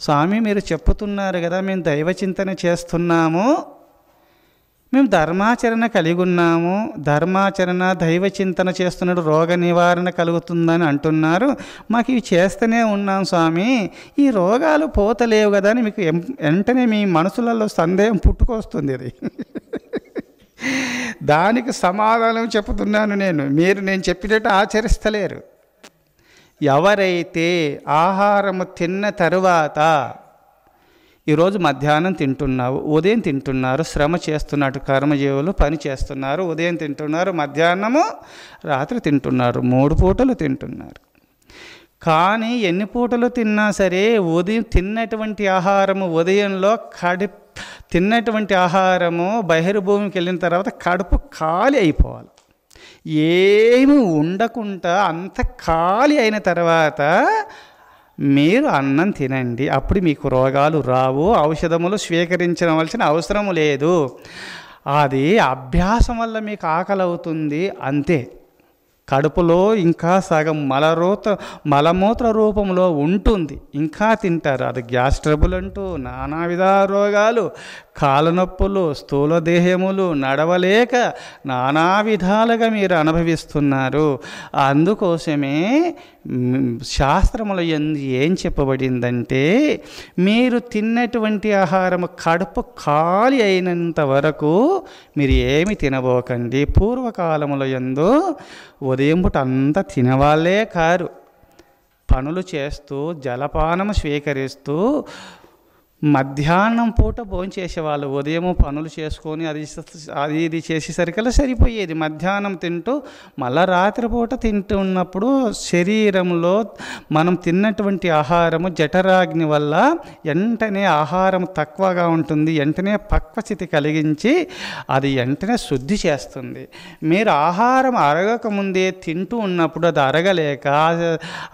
స్వామి మీరు చెప్పుతున్నారు కదా, మేము దైవచింతన చేస్తున్నాము, మేము ధర్మాచరణ కలిగి ఉన్నాము, ధర్మాచరణ దైవచింతన చేస్తున్నాడు, రోగ నివారణ కలుగుతుందని అంటున్నారు, మాకు ఇవి చేస్తూనే ఉన్నాం స్వామి, ఈ రోగాలు పోతలేవు కదా అని మీకు వెంటనే మీ మనసులలో సందేహం పుట్టుకొస్తుంది. అది దానికి సమాధానం చెప్తున్నాను నేను చెప్పినట్టు ఆచరిస్తలేరు. ఎవరైతే ఆహారము తిన్న తరువాత, ఈరోజు మధ్యాహ్నం తింటున్నావు, ఉదయం తింటున్నారు, శ్రమ చేస్తున్నట్టు కర్మజీవులు పని చేస్తున్నారు, ఉదయం తింటున్నారు, మధ్యాహ్నము రాత్రి తింటున్నారు, 3 పూటలు తింటున్నారు. కానీ ఎన్ని పూటలు తిన్నా సరే ఉదయం తిన్నటువంటి ఆహారము, ఉదయంలో తిన్నటువంటి ఆహారము బహిర్భూమికి వెళ్ళిన తర్వాత కడుపు ఖాళీ అయిపోవాలి. ఏమి ఉండకుండా అంత ఖాళీ అయిన తర్వాత మీరు అన్నం తినండి, అప్పుడు మీకు రోగాలు రావు, ఔషధములు స్వీకరించవలసిన అవసరం లేదు. అది అభ్యాసం వల్ల మీకు ఆకలి అవుతుంది అంతే. కడుపులో ఇంకా సగం మలమూత్ర రూపంలో ఉంటుంది, ఇంకా తింటారు. అది గ్యాస్ ట్రబుల్ అంటూ నానా విధ రోగాలు, కాళ్ళ నొప్పులు, స్థూల దేహములు, నడవలేక నానా విధాలుగా మీరు అనుభవిస్తున్నారు. అందుకోసమే శాస్త్రములో ఏం చెప్పబడిందంటే, మీరు తిన్నటువంటి ఆహారము కడుపు ఖాళీ అయినంత వరకు మీరు ఏమి తినబోకండి. పూర్వకాలములో యందు ఉదయం పూట అంతా తినవాళ్ళే కారు, పనులు చేస్తూ జలపానము స్వీకరిస్తూ మధ్యాహ్నం పూట భోంచేసేవాళ్ళు. ఉదయం పనులు చేసుకొని అది ఇది చేసేసరికల్లా సరిపోయేది. మధ్యాహ్నం తింటూ మళ్ళా రాత్రిపూట తింటున్నప్పుడు శరీరంలో మనం తిన్నటువంటి ఆహారము జఠరాగ్ని వల్ల వెంటనే ఆహారం తక్కువగా ఉంటుంది, వెంటనే పక్వస్థితి కలిగించి అది వెంటనే శుద్ధి చేస్తుంది. మీరు ఆహారం అరగకముందే తింటూ ఉన్నప్పుడు అది అరగలేక,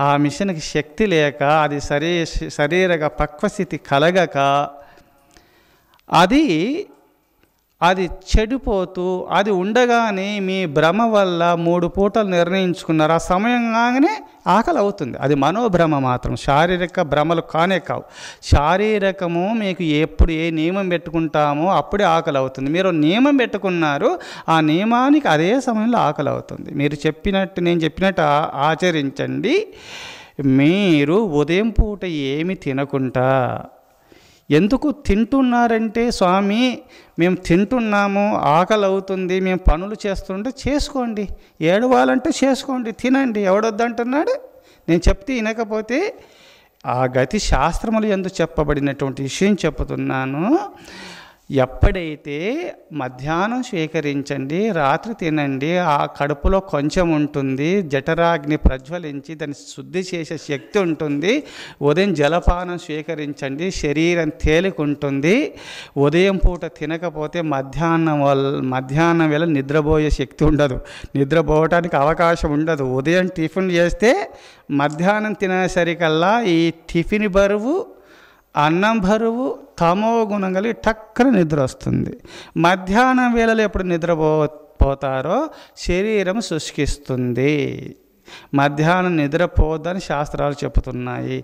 ఆ మిషన్కి శక్తి లేక, అది శరీరక పక్వస్థితి కలగక అది చెడిపోతూ, అది ఉండగానే మీ భ్రమ వల్ల 3 పూటలు నిర్ణయించుకున్నారు, ఆ సమయం కాగానే ఆకలి అవుతుంది. అది మనోభ్రమ మాత్రం, శారీరక భ్రమలు కానే కావు. శారీరకము మీకు ఎప్పుడు ఏ నియమం పెట్టుకుంటామో అప్పుడే ఆకలి అవుతుంది. మీరు నియమం పెట్టుకున్నారు, ఆ నియమానికి అదే సమయంలో ఆకలి అవుతుంది. మీరు నేను చెప్పినట్టు ఆచరించండి. మీరు ఉదయం పూట ఏమి తినకుండా, ఎందుకు తింటున్నారంటే, స్వామి మేము తింటున్నాము, ఆకలి అవుతుంది, మేము పనులు చేస్తుంటే చేసుకోండి, ఏడవాలంటే చేసుకోండి, తినండి, ఎవడొద్దంటున్నాడు? నేను చెప్తే వినకపోతే ఆ గతి శాస్త్రములు యందు చెప్పబడినటువంటి విషయం చెప్తున్నాను. ఎప్పుడైతే మధ్యాహ్నం స్వీకరించండి, రాత్రి తినండి, ఆ కడుపులో కొంచెం ఉంటుంది, జఠరాగ్ని ప్రజ్వలించి దాన్ని శుద్ధి చేసే శక్తి ఉంటుంది. ఉదయం జలపానం స్వీకరించండి, శరీరం తేలికుంటుంది. ఉదయం పూట తినకపోతే మధ్యాహ్నం వేళ నిద్రపోయే శక్తి ఉండదు, నిద్రపోవటానికి అవకాశం ఉండదు. ఉదయం టిఫిన్ చేస్తే మధ్యాహ్నం తినేసరికల్లా ఈ టిఫిన్ బరువు, అన్నం బరువు, తమో గుణం కలిగి టక్కన నిద్ర వస్తుంది. మధ్యాహ్నం వేళలో ఎప్పుడు నిద్రపోతారో శరీరం శుష్కిస్తుంది. మధ్యాహ్నం నిద్రపోవద్దని శాస్త్రాలు చెబుతున్నాయి.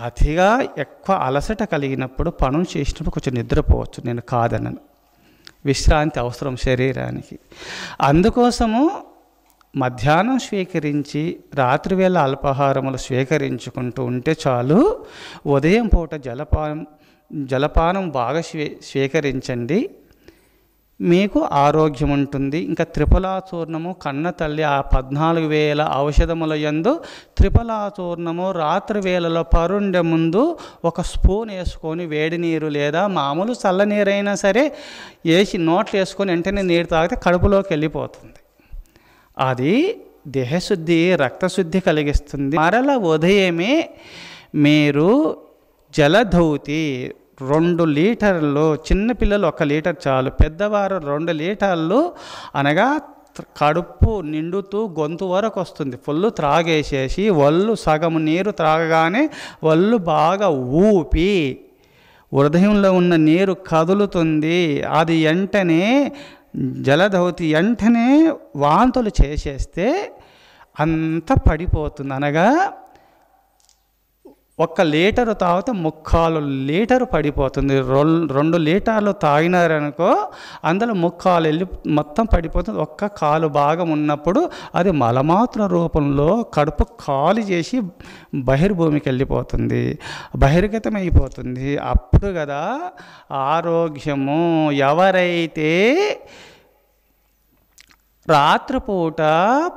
అతిగా ఎక్కువ అలసట కలిగినప్పుడు పనులు చేసినప్పుడు కొంచెం నిద్రపోవచ్చు, నేను కాదనను. విశ్రాంతి అవసరం శరీరానికి. అందుకోసము మధ్యాహ్నం స్వీకరించి రాత్రివేళ అల్పాహారములు స్వీకరించుకుంటూ ఉంటే చాలు. ఉదయం పూట జలపానం బాగా స్వీకరించండి, మీకు ఆరోగ్యం ఉంటుంది. ఇంకా త్రిఫలాచూర్ణము, కన్న తల్లి ఆ 14,000 ఔషధముల యందు త్రిఫలాచూర్ణము రాత్రి వేళలో పరుండే ముందు 1 స్పూన్ వేసుకొని వేడి నీరు లేదా మామూలు చల్లనీరైనా సరే వేసి నోట్లు వేసుకొని వెంటనే నీరు తాగితే కడుపులోకి వెళ్ళిపోతుంది. అది దేహశుద్ధి, రక్తశుద్ధి కలిగిస్తుంది. మరల ఉదయమే మీరు జలధౌతి 2 లీటర్లు, చిన్నపిల్లలు 1 లీటర్ చాలు, పెద్దవారు 2 లీటర్లు, అనగా కడుపు నిండుతూ గొంతు వరకు వస్తుంది, ఫుల్ త్రాగేసేసి ఒళ్ళు సగం నీరు త్రాగగానే ఒళ్ళు బాగా ఊపి హృదయంలో ఉన్న నీరు కదులుతుంది. అది వెంటనే జలధౌతి వెంటనే వాంతులు చేసేస్తే అంత పడిపోతుంది. అనగా 1 లీటరు తాగితే 3/4 లీటరు పడిపోతుంది. 2 లీటర్లు తాగినారనుకో అందులో 3/4 వెళ్ళి మొత్తం పడిపోతుంది. 1/4 భాగం ఉన్నప్పుడు అది మలమాత్ర రూపంలో కడుపు ఖాళీ చేసి బహిర్భూమికి వెళ్ళిపోతుంది, బహిర్గతం అయిపోతుంది. అప్పుడు కదా ఆరోగ్యము. ఎవరైతే రాత్రిపూట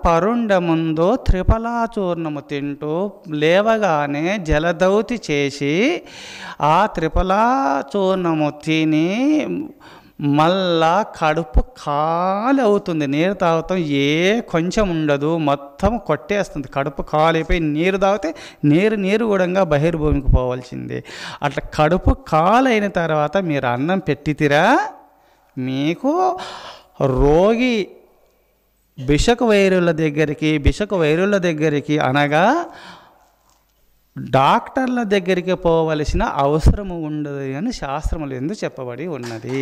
పరుండ ముందు త్రిఫలాచూర్ణము తింటూ లేవగానే జలదౌతి చేసి ఆ త్రిఫలాచూర్ణము తిని మళ్ళా కడుపు ఖాళీ అవుతుంది. నీరు తాగుతాం కొంచెం ఉండదు, మొత్తం కొట్టేస్తుంది. కడుపు ఖాళీ అయిపోయి నీరు తాగితే నీరు కూడా బహిర్భూమికి పోవాల్సిందే. అట్లా కడుపు ఖాళీ అయిన తర్వాత మీరు అన్నం పెట్టితిరా, మీకు రోగి బిషకు వైరుల దగ్గరికి అనగా డాక్టర్ల దగ్గరికి పోవలసిన అవసరము ఉండదు అని శాస్త్రములు ఎందుకు చెప్పబడి ఉన్నది.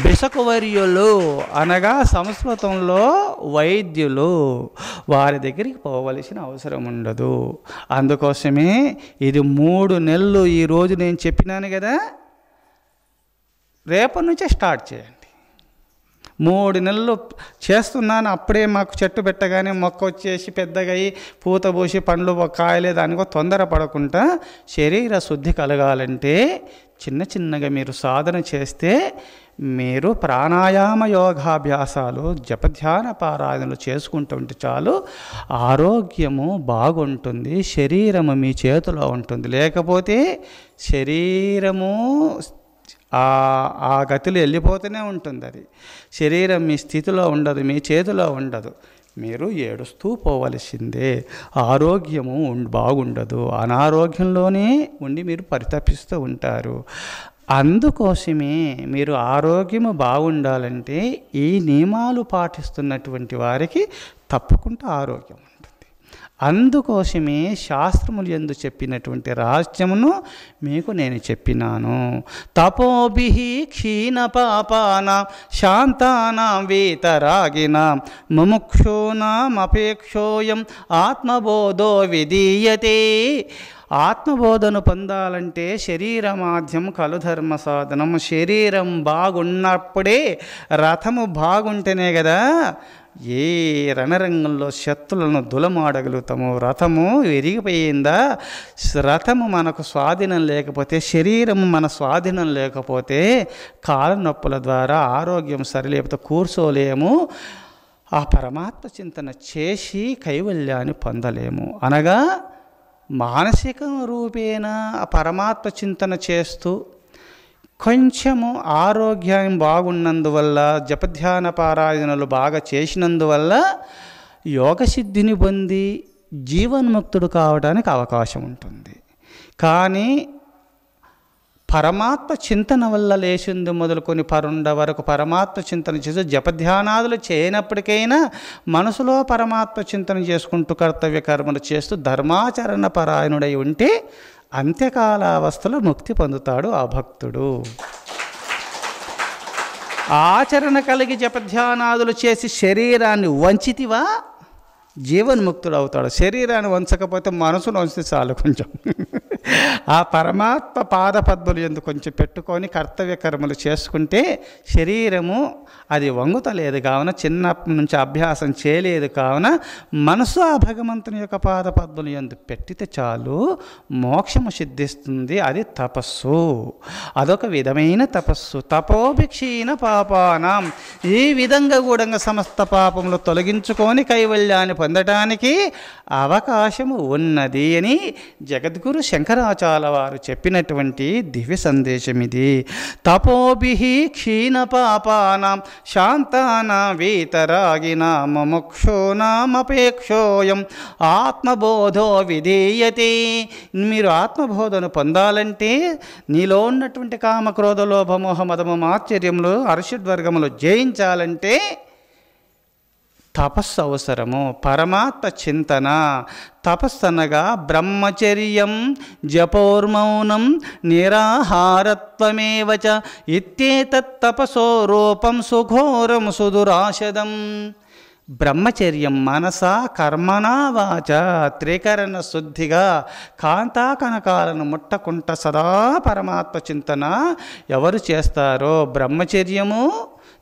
బిషకు వైర్యులు అనగా సంస్కృతంలో వైద్యులు, వారి దగ్గరికి పోవలసిన అవసరం ఉండదు. అందుకోసమే ఇది 3 నెలలు ఈరోజు నేను చెప్పినాను కదా, రేపటి నుంచే స్టార్ట్ చేయండి. 3 నెలలు చేస్తున్నాను. అప్పుడే మాకు చెట్టు పెట్టగానే మొక్క వచ్చేసి పెద్దగా అయ్యి పూత పూసి పండ్లు కాయలే దానికో తొందరపడకుండా శరీర శుద్ధి కలగాలంటే చిన్నగా మీరు సాధన చేస్తే, మీరు ప్రాణాయామ యోగాభ్యాసాలు జపధ్యాన పారాయణలు చేసుకుంటుంటే చాలు ఆరోగ్యము బాగుంటుంది. శరీరము మీ చేతిలో ఉంటుంది. లేకపోతే శరీరము ఆ గతిలో వెళ్ళిపోతూనే ఉంటుంది. అది శరీరం మీ స్థితిలో ఉండదు, మీ చేతిలో ఉండదు. మీరు ఏడుస్తూ పోవలసిందే. ఆరోగ్యము బాగుండదు, అనారోగ్యంలోనే ఉండి మీరు పరితపిస్తూ ఉంటారు. అందుకోసమే మీరు ఆరోగ్యము బాగుండాలంటే ఈ నియమాలు పాటిస్తున్నటువంటి వారికి తప్పకుండా ఆరోగ్యం ఉంటుంది. అందుకోసమే శాస్త్రములు యందు చెప్పినటువంటి రహస్యమును మీకు నేను చెప్పినాను. తపోభిః క్షీణ పాపానాం శాంతానాం వీతరాగినాం ముముక్షూనాం అపేక్షోయం ఆత్మబోధో విధీయతే. ఆత్మబోధను పొందాలంటే శరీర మాధ్యం కలు ధర్మ సాధనం. శరీరం బాగున్నప్పుడే, రథము బాగుంటేనే కదా ఏ రణరంగంలో శత్రులను దులమాడగలుగుతాము. రథము విరిగిపోయిందా, రథము మనకు స్వాధీనం లేకపోతే, శరీరము మన స్వాధీనం లేకపోతే కాళ్ళ నొప్పుల ద్వారా ఆరోగ్యం సరిలేకపోతే కూర్చోలేము, ఆ పరమాత్మ చింతన చేసి కైవల్యాన్ని పొందలేము. అనగా మానసిక రూపేణ ఆ పరమాత్మ చింతన చేస్తూ కొంచెము ఆరోగ్యం బాగున్నందువల్ల, జపధ్యాన పారాయణలు బాగా చేసినందువల్ల యోగసిద్ధిని పొంది జీవన్ముక్తుడు కావడానికి అవకాశం ఉంటుంది. కానీ పరమాత్మ చింతన వల్ల లేచింది మొదలుకొని పరుండ వరకు పరమాత్మ చింతన చేసి జపధ్యానాదులు చేయనప్పటికైనా మనసులో పరమాత్మ చింతన చేసుకుంటూ కర్తవ్య కర్మలు చేస్తూ ధర్మాచరణ పరాయణుడై ఉంటే అంత్యకాలావస్థలో ముక్తి పొందుతాడు ఆ భక్తుడు. ఆచరణ కలిగి జపధ్యానాదులు చేసి శరీరాన్ని వంచితివా, జీవన్ముక్తుడు అవుతాడు. శరీరాన్ని వంచకపోతే మనసును వంచితే చాలు. కొంచెం ఆ పరమాత్మ పాదపద్మలు ఎందుకు కొంచెం పెట్టుకొని కర్తవ్య కర్మలు చేసుకుంటే శరీరము అది వంగుతలేదు కావున, చిన్నప్పటి నుంచి అభ్యాసం చేయలేదు కావున మనసు ఆ భగవంతుని యొక్క పాదపద్మలు ఎందుకు పెట్టితే చాలు మోక్షము సిద్ధిస్తుంది. అది తపస్సు, అదొక విధమైన తపస్సు. తపోభిక్షీణ పాపానాం, ఈ విధంగా కూడా సమస్త పాపములు తొలగించుకొని కైవల్యాన్ని పొందటానికి అవకాశము ఉన్నది అని జగద్గురు శంకరాచార్య వారు చెప్పినటువంటి దివ్య సందేశం ఇది. తపోభిః క్షీణ పాపానాం శాంతానాం వీతరాగినాం ముముక్షూనాం అపేక్షోయం ఆత్మబోధో విధీయతే. మీరు ఆత్మబోధను పొందాలంటే నీలో ఉన్నటువంటి కామక్రోధ లోభ మోహ మదము ఆశ్చర్యములు అరిషడ్వర్గములు జయించాలంటే తపస్సు అవసరము. పరమాత్మ చింతన. తపస్సు అనగా బ్రహ్మచర్యం జపోర్మౌనం నిరాహారత్వమేవ చ ఇత్యేతత్ తపసో రూపం సుఘోరం సుదురాశదం. బ్రహ్మచర్యం మనసా కర్మణా వాచ త్రికరణ శుద్ధిగా కాంతాకనకాలను ముట్టకుంట సదా పరమాత్మ చింతన ఎవరు చేస్తారో, బ్రహ్మచర్యము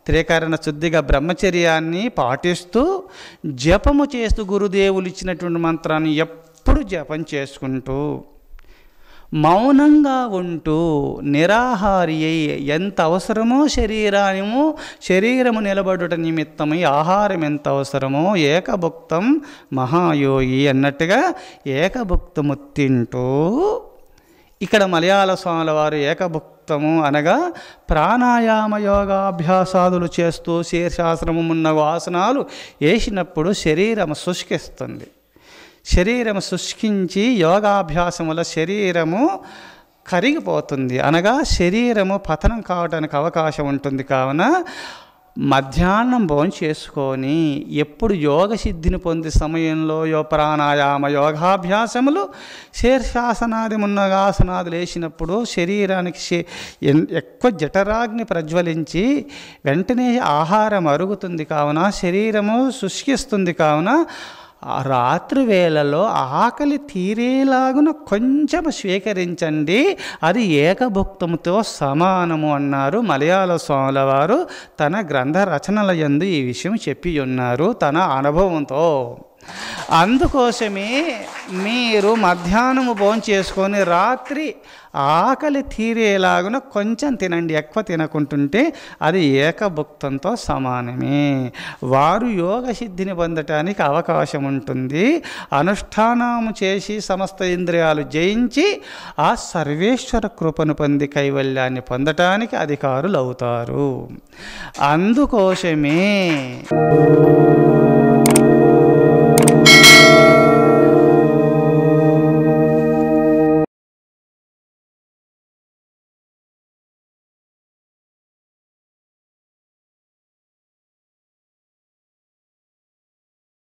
త్రికరణ శుద్ధిగా బ్రహ్మచర్యాన్ని పాటిస్తూ జపము చేస్తూ గురుదేవులు ఇచ్చినటువంటి మంత్రాన్ని ఎప్పుడు జపం చేసుకుంటూ మౌనంగా ఉంటూ నిరాహారి అయి ఎంత అవసరమో శరీరము నిలబడుట నిమిత్తమై ఆహారం ఎంత అవసరమో ఏకభుక్తం మహాయోగి అన్నట్టుగా ఏకభుక్తము తింటూ, ఇక్కడ మలయాళ స్వాముల వారు ఏకభుక్తము అనగా ప్రాణాయామ యోగాభ్యాసాదులు చేస్తూ శీర్షాసనము మున్నగు ఆసనాలు వేసినప్పుడు శరీరం శుష్కిస్తుంది. శరీరము శుష్కించి యోగాభ్యాసముల శరీరము కరిగిపోతుంది, అనగా శరీరము పతనం కావడానికి అవకాశం ఉంటుంది. కావున మధ్యాహ్నం భోజనం చేసుకొని ఎప్పుడు యోగ సిద్ధిని పొందే సమయంలో ప్రాణాయామ యోగాభ్యాసములు శీర్షాసనాది మున్నగాసనాదులు వేసినప్పుడు శరీరానికి ఎక్కువ జఠరాగ్ని ప్రజ్వలించి వెంటనే ఆహారం అరుగుతుంది. కావున శరీరము శుష్కిస్తుంది. కావున రాత్రి వేళలో ఆకలి తీరేలాగున కొంచెం స్వీకరించండి, అది ఏకభుక్తముతో సమానము అన్నారు మలయాళ స్వాముల వారు తన గ్రంథ రచనల యందు ఈ విషయం చెప్పి ఉన్నారు తన అనుభవంతో. అందుకోసమే మీరు మధ్యాహ్నము భోజనం చేసుకొని రాత్రి ఆకలి తీరేలాగున కొంచెం తినండి, ఎక్కువ తినకుంటుంటే అది ఏకభుక్తంతో సమానమే. వారు యోగ సిద్ధిని పొందటానికి అవకాశం ఉంటుంది. అనుష్ఠానము చేసి సమస్త ఇంద్రియాలు జయించి ఆ సర్వేశ్వర కృపను పొంది కైవల్యాన్ని పొందటానికి అధికారులు అవుతారు. అందుకోసమే